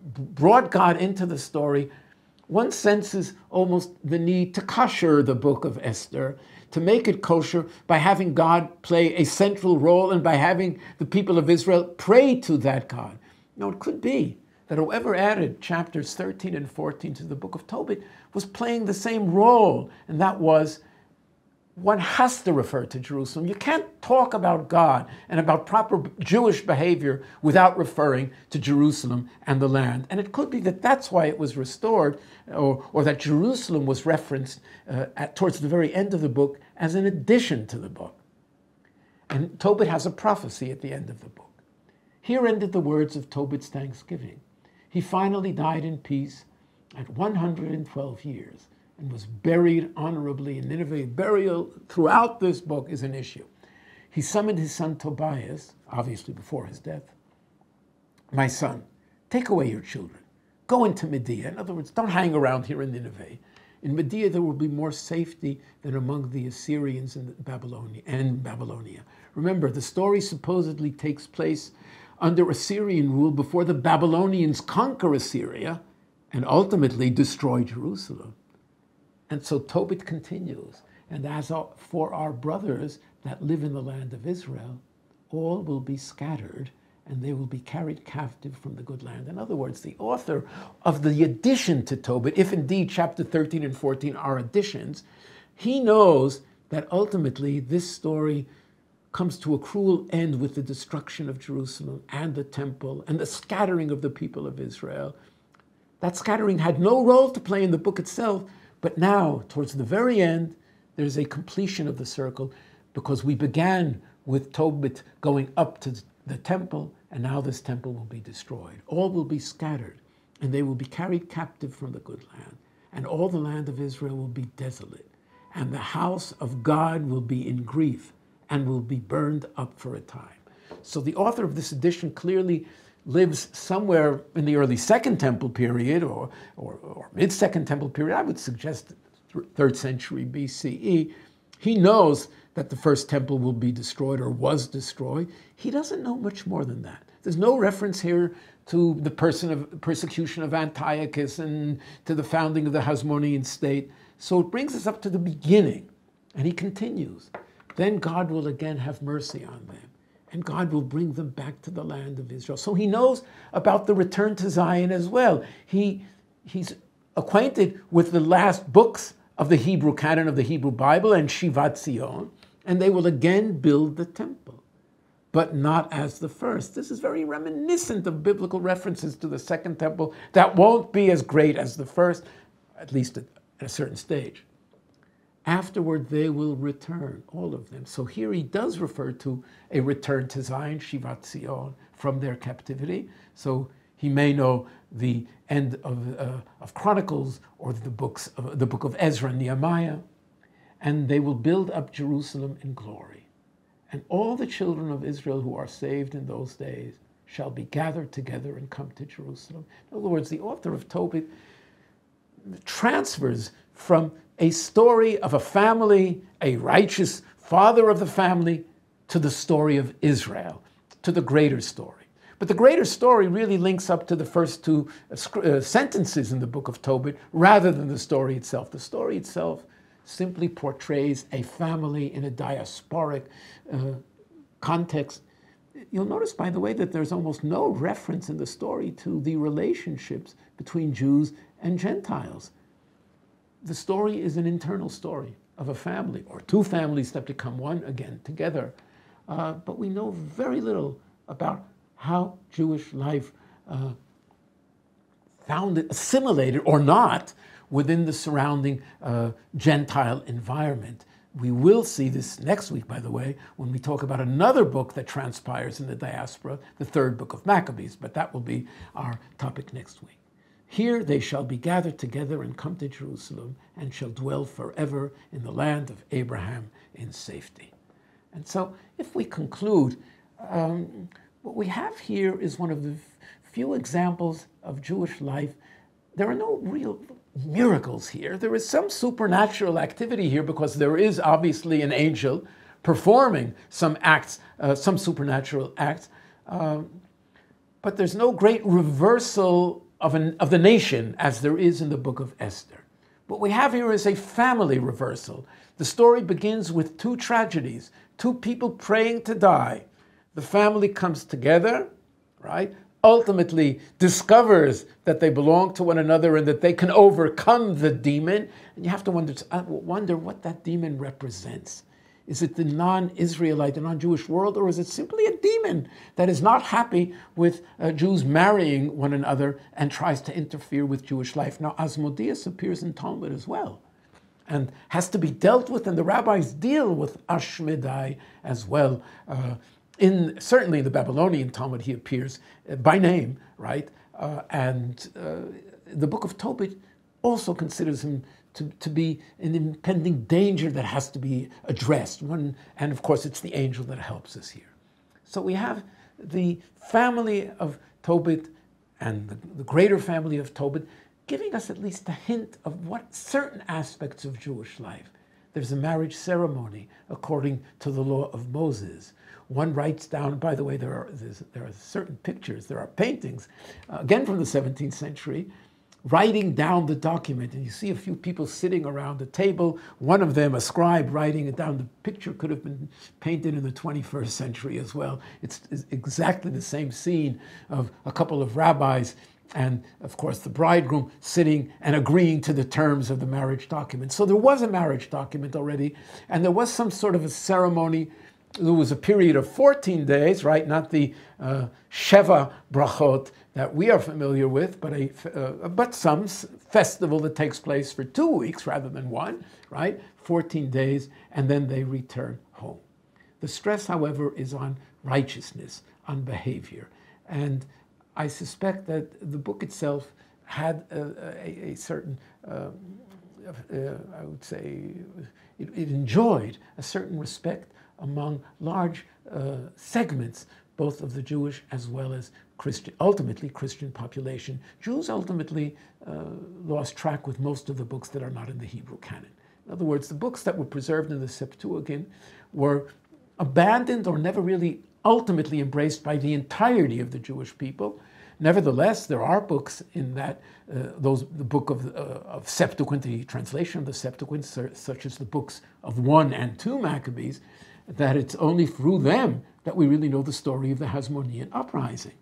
brought God into the story. One senses almost the need to kosher the Book of Esther, to make it kosher by having God play a central role and by having the people of Israel pray to that God. Now, it could be that whoever added chapters 13 and 14 to the Book of Tobit was playing the same role, and that was, one has to refer to Jerusalem. You can't talk about God and about proper Jewish behavior without referring to Jerusalem and the land. And it could be that that's why it was restored, or that Jerusalem was referenced towards the very end of the book as an addition to the book. And Tobit has a prophecy at the end of the book. Here ended the words of Tobit's thanksgiving. He finally died in peace at 112 years and was buried honorably in Nineveh. Burial throughout this book is an issue. He summoned his son Tobias, obviously before his death. My son, take away your children. Go into Media. In other words, don't hang around here in Nineveh. In Media, there will be more safety than among the Assyrians in Babylonia. Remember, the story supposedly takes place under Assyrian rule before the Babylonians conquer Assyria and ultimately destroy Jerusalem. And so Tobit continues, and as for our brothers that live in the land of Israel, all will be scattered, and they will be carried captive from the good land. In other words, the author of the addition to Tobit, if indeed chapter 13 and 14 are additions, he knows that ultimately this story comes to a cruel end with the destruction of Jerusalem and the temple and the scattering of the people of Israel. That scattering had no role to play in the book itself, but now, towards the very end, there's a completion of the circle, because we began with Tobit going up to the temple, and now this temple will be destroyed. All will be scattered, and they will be carried captive from the good land, and all the land of Israel will be desolate, and the house of God will be in grief and will be burned up for a time. So the author of this edition clearly lives somewhere in the early Second Temple period or mid-Second Temple period. I would suggest 3rd century BCE. He knows that the first temple will be destroyed or was destroyed. He doesn't know much more than that. There's no reference here to the persecution of Antiochus and to the founding of the Hasmonean state. So it brings us up to the beginning, and he continues. Then God will again have mercy on them, and God will bring them back to the land of Israel. So he knows about the return to Zion as well. He's acquainted with the last books of the Hebrew canon of the Hebrew Bible and Shivat Zion, and they will again build the temple, but not as the first. This is very reminiscent of biblical references to the second temple that won't be as great as the first, at least at a certain stage. Afterward, they will return, all of them. So here he does refer to a return to Zion, Shivat Zion, from their captivity. So he may know the end of Chronicles or the book of Ezra and Nehemiah. And they will build up Jerusalem in glory. And all the children of Israel who are saved in those days shall be gathered together and come to Jerusalem. In other words, the author of Tobit transfers from a story of a family, a righteous father of the family, to the story of Israel, to the greater story. But the greater story really links up to the first two sentences in the Book of Tobit rather than the story itself. The story itself simply portrays a family in a diasporic context. You'll notice, by the way, that there's almost no reference in the story to the relationships between Jews and Gentiles. The story is an internal story of a family, or two families that become one again together. But we know very little about how Jewish life found it assimilated or not within the surrounding Gentile environment. We will see this next week, by the way, when we talk about another book that transpires in the diaspora, the third book of Maccabees, but that will be our topic next week. Here they shall be gathered together and come to Jerusalem and shall dwell forever in the land of Abraham in safety. And so if we conclude, what we have here is one of the few examples of Jewish life. There are no real miracles here. There is some supernatural activity here because there is obviously an angel performing some acts, some supernatural acts, but there's no great reversal of the nation as there is in the Book of Esther. What we have here is a family reversal. The story begins with two tragedies, two people praying to die. The family comes together, right? Ultimately discovers that they belong to one another and that they can overcome the demon. And you have to wonder what that demon represents. Is it the non-Israelite, the non-Jewish world, or is it simply a demon that is not happy with Jews marrying one another and tries to interfere with Jewish life? Now, Asmodeus appears in Talmud as well and has to be dealt with, and the rabbis deal with Ashmedai as well. Certainly in the Babylonian Talmud, he appears by name, right? The Book of Tobit also considers him to be an impending danger that has to be addressed. And of course, it's the angel that helps us here. So we have the family of Tobit and the greater family of Tobit giving us at least a hint of what certain aspects of Jewish life. There's a marriage ceremony according to the law of Moses. One writes down, by the way, there are certain pictures, there are paintings, again from the 17th century, writing down the document. And you see a few people sitting around a table, one of them, a scribe, writing it down. The picture could have been painted in the 21st century as well. It's exactly the same scene of a couple of rabbis and, of course, the bridegroom sitting and agreeing to the terms of the marriage document. So there was a marriage document already, and there was some sort of a ceremony. There was a period of 14 days, right? Not the Sheva Brachot that we are familiar with, but some festival that takes place for 2 weeks rather than one, right? 14 days, and then they return home. The stress, however, is on righteousness, on behavior. And I suspect that the book itself had a certain, I would say, it enjoyed a certain respect among large segments, both of the Jewish as well as ultimately Christian population. Jews ultimately lost track with most of the books that are not in the Hebrew canon. In other words, the books that were preserved in the Septuagint were abandoned or never really ultimately embraced by the entirety of the Jewish people. Nevertheless, there are books in that, the book of Septuagint, the translation of the Septuagint, such as the books of 1 and 2 Maccabees, that it's only through them that we really know the story of the Hasmonean uprising.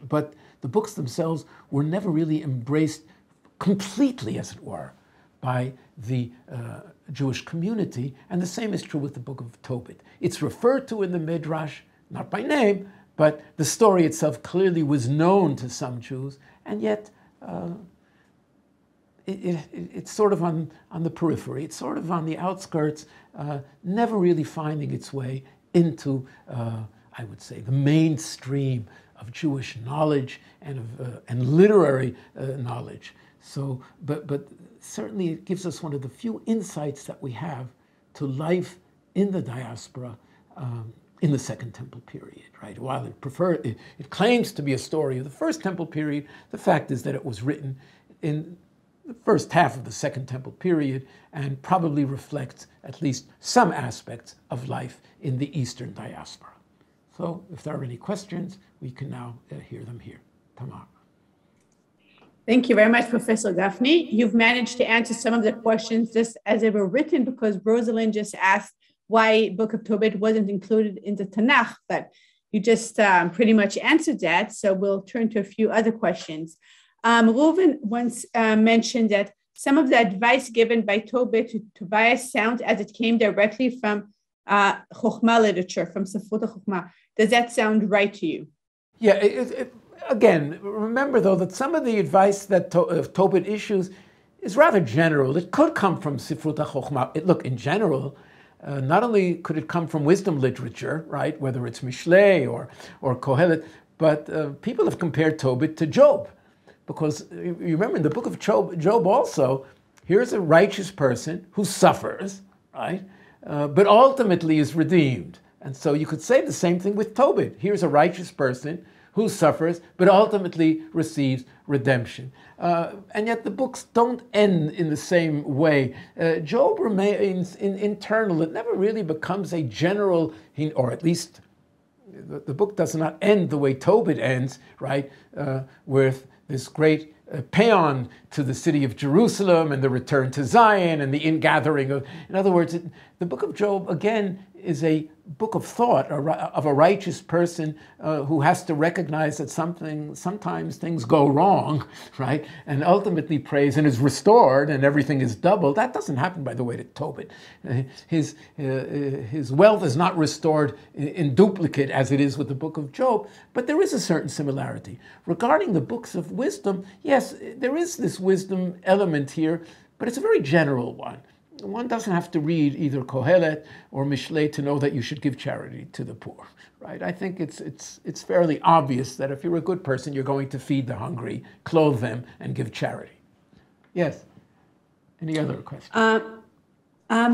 But the books themselves were never really embraced completely, as it were, by the Jewish community, and the same is true with the Book of Tobit. It's referred to in the Midrash, not by name, but the story itself clearly was known to some Jews, and yet it's sort of on the periphery. It's sort of on the outskirts, never really finding its way into, I would say, the mainstream of Jewish knowledge and literary knowledge. So, but certainly it gives us one of the few insights that we have to life in the diaspora in the Second Temple period, right? While it claims to be a story of the First Temple period, the fact is that it was written in the first half of the Second Temple period and probably reflects at least some aspects of life in the Eastern diaspora. So if there are any questions, we can now hear them here. Tamar. Thank you very much, Professor Gafni. You've managed to answer some of the questions just as they were written, because Rosalind just asked why Book of Tobit wasn't included in the Tanakh, but you just pretty much answered that. So we'll turn to a few other questions. Reuven once mentioned that some of the advice given by Tobit to Tobias sounds as it came directly from Chokhmah literature, from Sefrut Chokhmah. Does that sound right to you? Yeah, again, remember though that some of the advice that Tobit issues is rather general. It could come from Sefrut HaChokhmah. Look, in general, not only could it come from wisdom literature, right, whether it's Mishlei or Kohelet, but people have compared Tobit to Job. Because you remember in the book of Job also, here's a righteous person who suffers, right, but ultimately is redeemed. And so you could say the same thing with Tobit. Here's a righteous person who suffers, but ultimately receives redemption. And yet the books don't end in the same way. Job remains internal. It never really becomes a general, or at least the book does not end the way Tobit ends, right, with this great paean to the city of Jerusalem and the return to Zion and the ingathering of, in other words, the book of Job, again, is a book of thought of a righteous person who has to recognize that sometimes things go wrong, right? And ultimately prays and is restored and everything is doubled. That doesn't happen, by the way, to Tobit. His wealth is not restored in duplicate as it is with the book of Job, but there is a certain similarity. Regarding the books of wisdom, yes, there is this wisdom element here, but it's a very general one. One doesn't have to read either Kohelet or Mishlei to know that you should give charity to the poor, right? I think it's fairly obvious that if you're a good person, you're going to feed the hungry, clothe them, and give charity. Yes. Any other questions?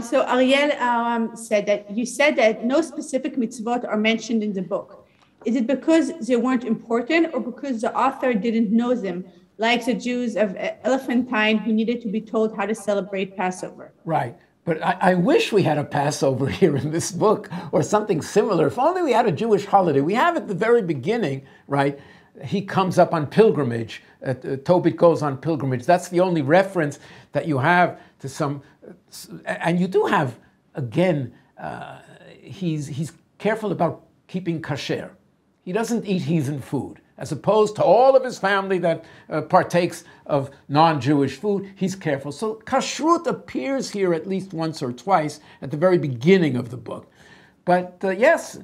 So Ariel said that you said that no specific mitzvot are mentioned in the book. Is it because they weren't important or because the author didn't know them, like the Jews of Elephantine who needed to be told how to celebrate Passover? Right. But I wish we had a Passover here in this book or something similar. If only we had a Jewish holiday. We have at the very beginning, right, he comes up on pilgrimage. Tobit goes on pilgrimage. That's the only reference that you have to some, and you do have, again, he's careful about keeping kasher. He doesn't eat heathen food. As opposed to all of his family that partakes of non-Jewish food, he's careful. So kashrut appears here at least once or twice at the very beginning of the book. But yes,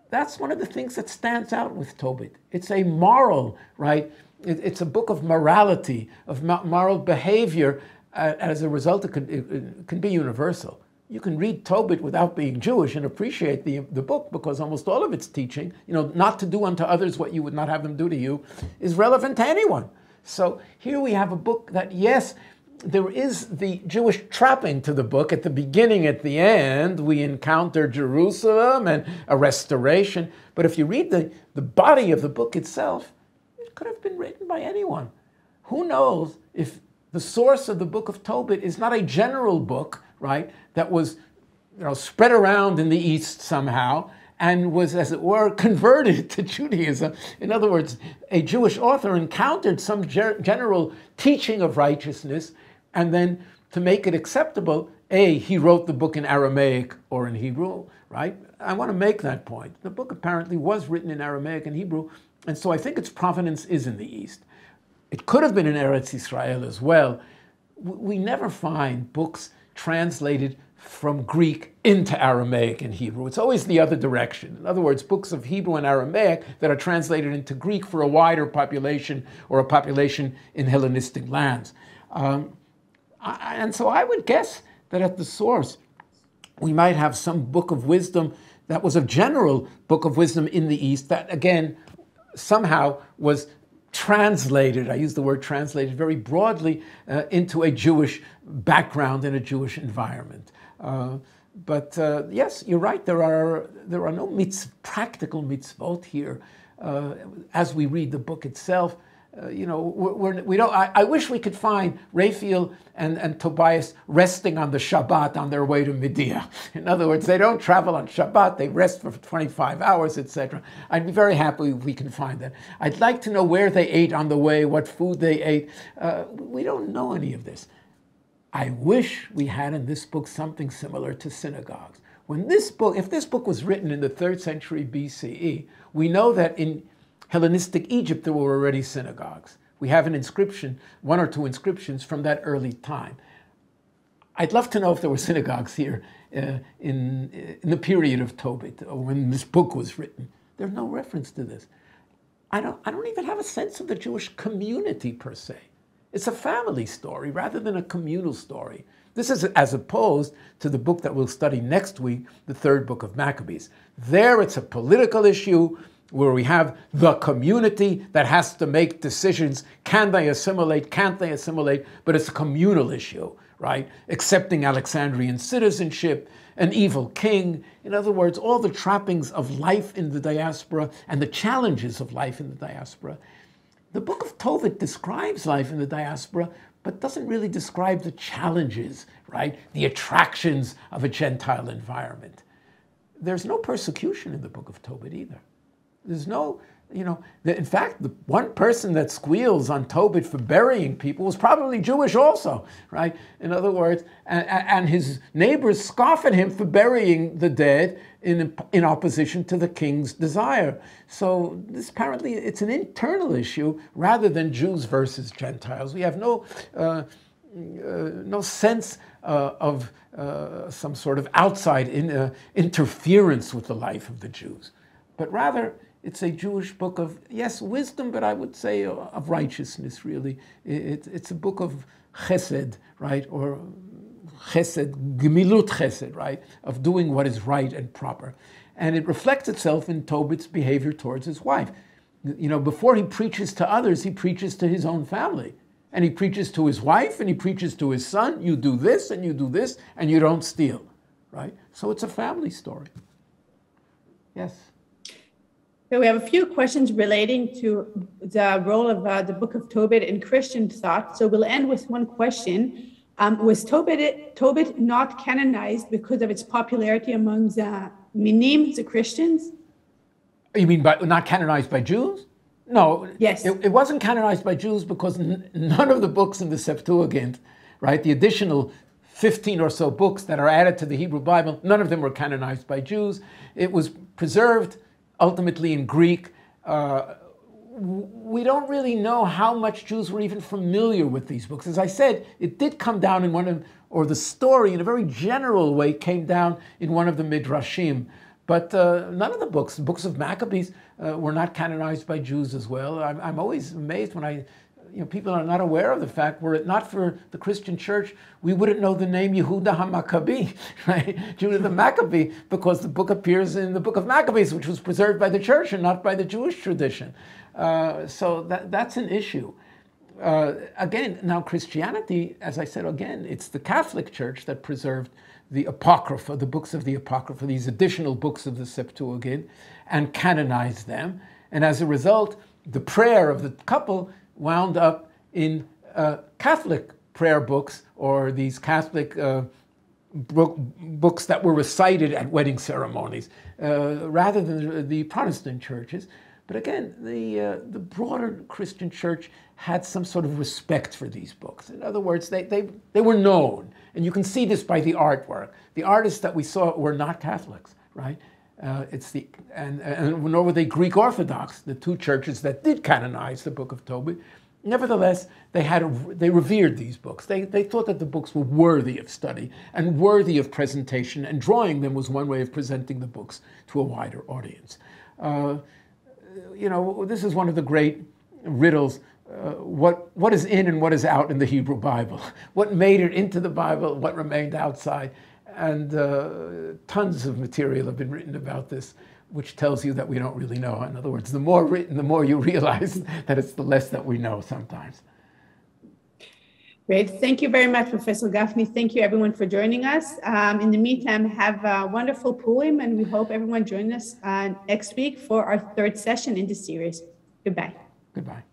that's one of the things that stands out with Tobit. It's a moral, right? It's a book of morality, of moral behavior. As a result, it can be universal. You can read Tobit without being Jewish and appreciate the book, because almost all of its teaching, not to do unto others what you would not have them do to you, is relevant to anyone. So here we have a book that, yes, there is the Jewish trapping to the book. At the beginning, at the end, we encounter Jerusalem and a restoration. But if you read the body of the book itself, it could have been written by anyone. Who knows if the source of the Book of Tobit is not a general book, right, that was spread around in the East somehow and was, as it were, converted to Judaism. In other words, a Jewish author encountered some general teaching of righteousness, and then to make it acceptable, he wrote the book in Aramaic or in Hebrew, right? I want to make that point. The book apparently was written in Aramaic and Hebrew, and so I think its provenance is in the East. It could have been in Eretz Israel as well. We never find books translated from Greek into Aramaic and Hebrew. It's always the other direction. In other words, books of Hebrew and Aramaic that are translated into Greek for a wider population or a population in Hellenistic lands. And so I would guess that at the source, we might have some book of wisdom that was a general book of wisdom in the East that, again, somehow was translated, I use the word translated very broadly, into a Jewish background and a Jewish environment. But yes, you're right, there are no practical mitzvot here as we read the book itself. we don't. I wish we could find Raphael and Tobias resting on the Shabbat on their way to Medea. In other words, they don't travel on Shabbat; they rest for 25 hours, etc. I'd be very happy if we can find that. I'd like to know where they ate on the way, what food they ate. We don't know any of this. I wish we had in this book something similar to synagogues. If this book was written in the 3rd century BCE, we know that in Hellenistic Egypt, there were already synagogues. We have an inscription, 1 or 2 inscriptions from that early time. I'd love to know if there were synagogues here in the period of Tobit, or when this book was written. There's no reference to this. I don't even have a sense of the Jewish community per se. It's a family story rather than a communal story. This is as opposed to the book that we'll study next week, the 3rd book of Maccabees. There it's a political issue where we have the community that has to make decisions. Can they assimilate? Can't they assimilate? But it's a communal issue, right? Accepting Alexandrian citizenship, an evil king. In other words, all the trappings of life in the diaspora and the challenges of life in the diaspora. The Book of Tobit describes life in the diaspora, but doesn't really describe the challenges, right? The attractions of a Gentile environment. There's no persecution in the Book of Tobit either. There's no, in fact, the one person that squeals on Tobit for burying people was probably Jewish also, right? In other words, and his neighbors scoff at him for burying the dead in opposition to the king's desire. So this apparently, it's an internal issue rather than Jews versus Gentiles. We have no sense of some sort of outside interference with the life of the Jews, but rather, it's a Jewish book of, yes, wisdom, but I would say of righteousness, really. It's a book of chesed, right? Or chesed, gemilut chesed, right? Of doing what is right and proper. And it reflects itself in Tobit's behavior towards his wife. Before he preaches to others, he preaches to his own family. And he preaches to his wife, and he preaches to his son, you do this, and you do this, and you don't steal, right? So it's a family story. Yes. So we have a few questions relating to the role of the Book of Tobit in Christian thought. So we'll end with one question. Was Tobit not canonized because of its popularity among the Minim, the Christians? You mean by not canonized by Jews? No. Yes. It wasn't canonized by Jews because none of the books in the Septuagint, right, the additional 15 or so books that are added to the Hebrew Bible, none of them were canonized by Jews. It was preserved ultimately in Greek. We don't really know how much Jews were even familiar with these books. As I said, it did come down in the story in a very general way came down in one of the Midrashim. But none of the books of Maccabees were not canonized by Jews as well. I'm always amazed when people are not aware of the fact, were it not for the Christian church, we wouldn't know the name Yehuda HaMaccabee, right? Judah the Maccabee, because the book appears in the Book of Maccabees, which was preserved by the church and not by the Jewish tradition. So that's an issue. Again, now Christianity, as I said again, it's the Catholic Church that preserved the Apocrypha, the books of the Apocrypha, these additional books of the Septuagint, and canonized them. And as a result, the prayer of the couple wound up in Catholic prayer books, or these Catholic books that were recited at wedding ceremonies, rather than the Protestant churches. But again, the broader Christian church had some sort of respect for these books. In other words, they were known. And you can see this by the artwork. The artists that we saw were not Catholics, right? And nor were they Greek Orthodox, the two churches that did canonize the Book of Tobit. Nevertheless, they revered these books. They thought that the books were worthy of study and worthy of presentation, and drawing them was one way of presenting the books to a wider audience. This is one of the great riddles. What is in and what is out in the Hebrew Bible? What made it into the Bible? What remained outside? And tons of material have been written about this, which tells you that we don't really know. In other words, the more written, the more you realize that it's the less that we know sometimes. Great. Thank you very much, Professor Gafni. Thank you, everyone, for joining us. In the meantime, have a wonderful Purim, and we hope everyone joins us next week for our third session in this series. Goodbye. Goodbye.